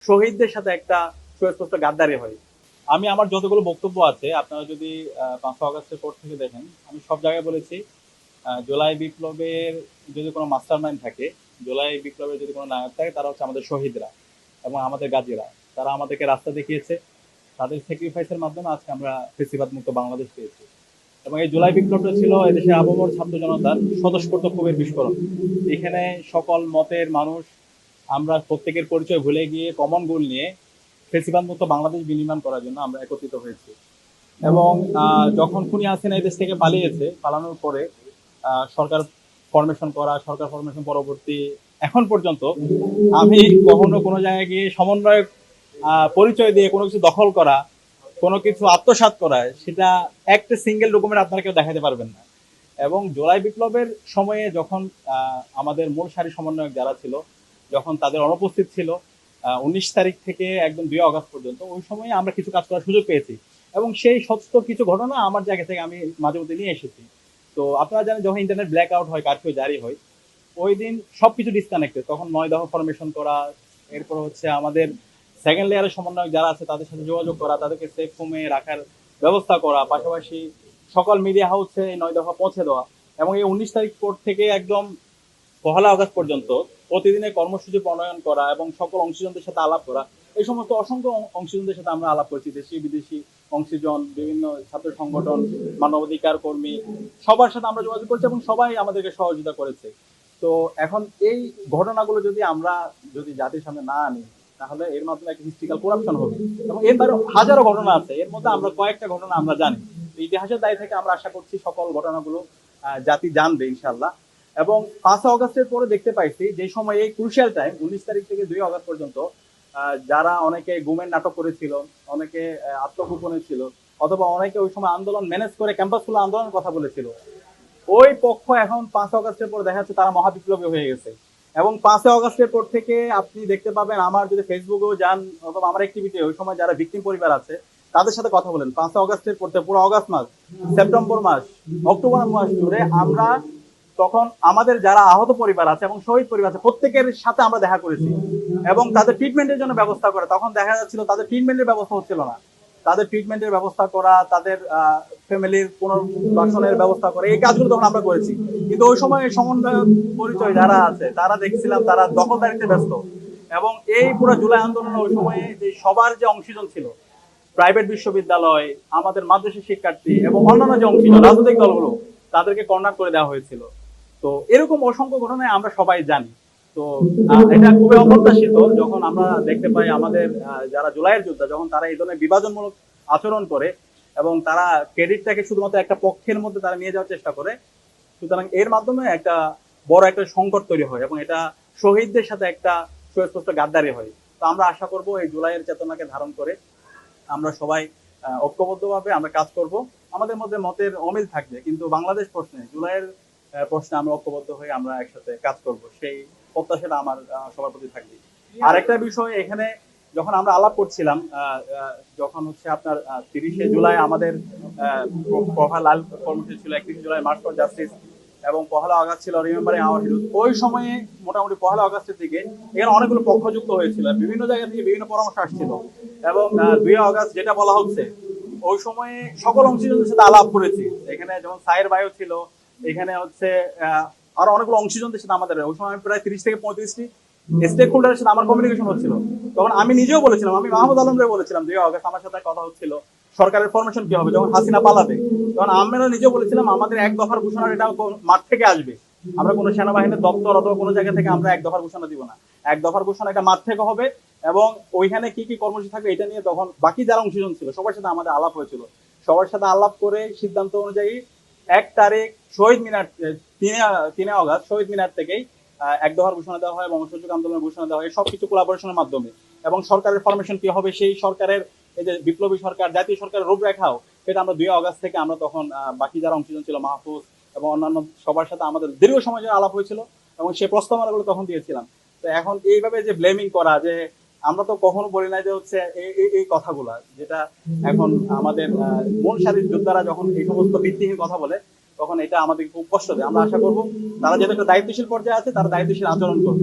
শহীদদের সাথে একটা সুস্পষ্ট গাদ্দারি হয়। আমি আমার যতগুলো বক্তব্য আছে আপনারা যদি ৫ই আগস্টের পর থেকে দেখেন, আমি সব জায়গায় বলেছি জুলাই বিপ্লবের যদি কোনো মাস্টার মাইন্ড থাকে, জুলাই বিপ্লবের যদি কোনো নায়ক থাকে, তারা হচ্ছে আমাদের শহীদরা এবং আমাদের গাজীরা। তারা আমাদেরকে রাস্তা দেখিয়েছে, তাদের স্যাক্রিফাইসের মাধ্যমে আজকে আমরা ফেসিবাদ মুক্ত বাংলাদেশ পেয়েছি। এবং এই জুলাই বিপ্লবটা ছিল এদেশের আবমর ছাত্র জনতার স্বতঃস্ফূর্ত ক্ষোভের বিস্ফোরণ। এখানে সকল মতের মানুষ আমরা প্রত্যেকের পরিচয় ভুলে গিয়ে কমন গোল নিয়ে ফেসিবাদ মুক্ত বাংলাদেশ বিনির্মাণ করার জন্য আমরা একত্রিত হয়েছি। এবং যখন খুনি হাসিনা এই দেশ থেকে পালিয়েছে, পালানোর পরে সরকার ফরমেশন পরবর্তী এখন পর্যন্ত আমি কখনো কোনো জায়গায় গিয়ে সমন্বয়ক পরিচয় দিয়ে কোনো কিছু দখল করা, কোনো কিছু আত্মসাৎ করা, সেটা একটা সিঙ্গেল ডকুমেন্ট আপনারা কেউ দেখাতে পারবেন না। এবং জুলাই বিপ্লবের সময়ে যখন আমাদের মূল সারি সমন্বয়ক যারা ছিল, যখন তাদের অনুপস্থিত ছিল ১৯ তারিখ থেকে একদম ২ আগস্ট পর্যন্ত, ওই সময়ে আমরা কিছু কাজ করার সুযোগ পেয়েছি। এবং সেই সত্য কিছু ঘটনা আমার জায়গা থেকে আমি মাঝে মধ্যে নিয়ে এসেছি। তো আপনারা জানেন যখন ইন্টারনেট ব্ল্যাক আউট হয়, কারফিউ জারি হয়, ওই দিন সবকিছু ডিসকানেক্টেড। তখন ৯ দফা ফরমেশন করা, এরপর হচ্ছে আমাদের সেকেন্ড লেয়ারের সমন্বয়ক যারা আছে তাদের সাথে যোগাযোগ করা, তাদেরকে সেফ হোমে রাখার ব্যবস্থা করা, পাশাপাশি সকল মিডিয়া হাউসে ৯ দফা পৌঁছে দেওয়া। এবং এই ১৯ তারিখ পর থেকে একদম ১লা আগস্ট পর্যন্ত প্রতিদিনের কর্মসূচি প্রণয়ন করা এবং সকল অংশীজনদের সাথে আলাপ করা, এই সমস্ত অসংখ্য অংশীজনদের সাথে আমরা আলাপ করেছি। দেশি বিদেশি অংশীজন, বিভিন্ন ছাত্র সংগঠন, মানবাধিকার কর্মী, সবার সাথে আমরা যোগাযোগ করছি এবং সবাই আমাদেরকে সহযোগিতা করেছে। তো এখন এই ঘটনাগুলো যদি আমরা জাতির সামনে না আনি, তাহলে এর মাধ্যমে একটা হিস্ট্রিক্যাল করাপশন হবে। এবং এর বাইরে হাজারো ঘটনা আছে, এর মধ্যে আমরা কয়েকটা ঘটনা আমরা জানি। ইতিহাসের দায় থেকে আমরা আশা করছি সকল ঘটনাগুলো জাতি জানবে ইনশাল্লাহ। এবং ৫ আগস্টের পরে দেখতে পাইছি যে সময় এই ক্রুশিয়াল টাইম ১৯ তারিখ থেকে ২ আগস্ট পর্যন্ত যারা অনেকে গুমের নাটক করেছিল, অনেকে আত্মগোপনে ছিল, অথবা অনেকে ওই সময় আন্দোলন ম্যানেজ করে ক্যাম্পাস খুলে আন্দোলনের কথা বলেছিল, ওই পক্ষ এখন ৫ আগস্টের পর দেখা যাচ্ছে তারা মহাবিপ্লবী হয়ে গেছে। এবং ৫ আগস্টের পর থেকে আপনি দেখতে পাবেন, আমার যদি ফেসবুকেও যান অথবা আমার অ্যাক্টিভিটি, ওই সময় যারা ভিকটিম পরিবার আছে তাদের সাথে কথা বলেন, ৫ আগস্টের পর থেকে পুরো আগস্ট মাস, সেপ্টেম্বর মাস, অক্টোবর মাস জুড়ে আমরা তখন আমাদের যারা আহত পরিবার আছে এবং শহীদ পরিবার আছে প্রত্যেকের সাথে আমরা দেখা করেছি এবং তাদের ট্রিটমেন্টের জন্য ব্যবস্থা করে। তখন দেখা যাচ্ছিল তাদের ট্রিটমেন্টের ব্যবস্থা হচ্ছিল না, তাদের ট্রিটমেন্টের ব্যবস্থা করা, তাদের ফ্যামিলির পুনর্বাসনের ব্যবস্থা করা, এই কাজগুলো তখন আমরা করেছি। কিন্তু ওই সময় সমন্বয় পরিচয় যারা আছে তারা দেখছিলাম তারা দখলদারিতে ব্যস্ত। এবং এই পুরো জুলাই আন্দোলন ওই সময়ে যে সবার যে অংশীজন ছিল, প্রাইভেট বিশ্ববিদ্যালয়, আমাদের মাদ্রাসা শিক্ষার্থী এবং অন্যান্য যে অংশীজন রাজনৈতিক দলগুলো, তাদেরকে কর্নার করে দেওয়া হয়েছিল। তো এরকম অসংখ্য ঘটনায় আমরা সবাই জানি। তো এটা খুবই অপ্রত্যাশিত যখন আমরা দেখতে পাই আমাদের যারা জুলাইয়ের যোদ্ধা, যখন তারা এই ধরনের বিভাজনমূলক আচরণ করে এবং তারা ক্রেডিটটাকে শুধুমাত্র একটা পক্ষের মধ্যে তারা নিয়ে যাওয়ার চেষ্টা করে। সুতরাং এর মাধ্যমে একটা বড় একটা সংকট তৈরি হয় এবং এটা শহীদদের সাথে একটা সুস্পষ্ট গাদ্দারি হয়। তো আমরা আশা করব এই জুলাইয়ের চেতনাকে ধারণ করে আমরা সবাই ঐক্যবদ্ধভাবে আমরা কাজ করব। আমাদের মধ্যে মতের অমিল থাকবে, কিন্তু বাংলাদেশ প্রশ্নে, জুলাইয়ের প্রশ্নে আমরা ঐক্যবদ্ধ হয়ে আমরা একসাথে কাজ করব, সেই প্রত্যাশাটা আমার সবার প্রতি থাকবে। আর একটা বিষয় এখানে যখন আমরা আলাপ করছিলাম, যখন হচ্ছে আপনার ৩০শে জুলাই আমাদের প্রভার লাল কর্মসূচি ছিল, ৩১ জুলাই মার্চ ফর জাস্টিস এবং ১লা আগস্ট ছিল রিমেম্বারিং আওয়ার হিরোজ। ওই সময়ে মোটামুটি ১লা আগস্টের দিকে এখানে অনেকগুলো পক্ষ যুক্ত হয়েছিল, বিভিন্ন জায়গা থেকে বিভিন্ন পরামর্শ আসছিল। এবং ২ আগস্ট যেটা বলা হচ্ছে, ওই সময়ে সকল অংশীজনদের সাথে আলাপ করেছি। এখানে যেমন সাইর বায়ু ছিল, এখানে হচ্ছে আরো অনেকগুলো অংশীজনদের সাথে আমাদের ওই সময় প্রায় ৩০ থেকে ৩৫টি স্টেক হোল্ডারের সাথে আমার কমিউনিকেশন হচ্ছিল। তখন আমি নিজেও বলেছিলাম, আমি মাহমুদ আলমরে বলেছিলাম ২ আগস্ট আমার সাথে কথা হচ্ছিল সরকারের ফরমেশন কি হবে যখন হাসিনা পালাবে। তখন আমরা নিজেও বলেছিলাম আমাদের এক দফার ঘোষণা এটা মাঠ থেকে আসবে, আমরা কোনো সেনাবাহিনীর দপ্তর অথবা কোনো জায়গা থেকে আমরা এক দফার ঘোষণা দিব না, এক দফার ঘোষণা এটা মাঠ থেকে হবে। এবং ওইখানে কি কি কর্মসূচি থাকবে এটা নিয়ে তখন বাকি যারা অংশীজন ছিল সবার সাথে আমাদের আলাপ হয়েছিল। সবার সাথে আলাপ করে সিদ্ধান্ত অনুযায়ী ১ তারিখ শহীদ মিনার, ৩ আগস্ট শহীদ মিনার থেকেই এক দফার ঘোষণা দেওয়া হয় এবং অসহযোগ আন্দোলনের ঘোষণা দেওয়া হয়, সবকিছু কোলাবোরেশনের মাধ্যমে। এবং সরকারের ফরমেশন কি হবে, সেই সরকারের এই যে বিপ্লবী সরকার, জাতীয় সরকারের রূপরেখাও, সেটা আমরা ২ আগস্ট থেকে আমরা তখন বাকি যারা অংশীজন ছিল, মাহফুজ এবং অন্যান্য সবার সাথে আমাদের দীর্ঘ সময় আলাপ হয়েছিল এবং সেই প্রস্তাবনাগুলো তখন দিয়েছিলাম। তো এখন এইভাবে যে ব্লেমিং করা, যে আমরা তো কখনো বলি না যে হচ্ছে এই কথাগুলা, যেটা এখন আমাদের মূল সারির যোদ্ধারা যখন এই সমস্ত ভিত্তিহীন কথা বলে তখন এটা আমাদের খুব কষ্ট দেয়। আমরা আশা করবো তারা যেহেতু একটা দায়িত্বশীল পর্যায়ে আছে তারা দায়িত্বশীল আচরণ করবে।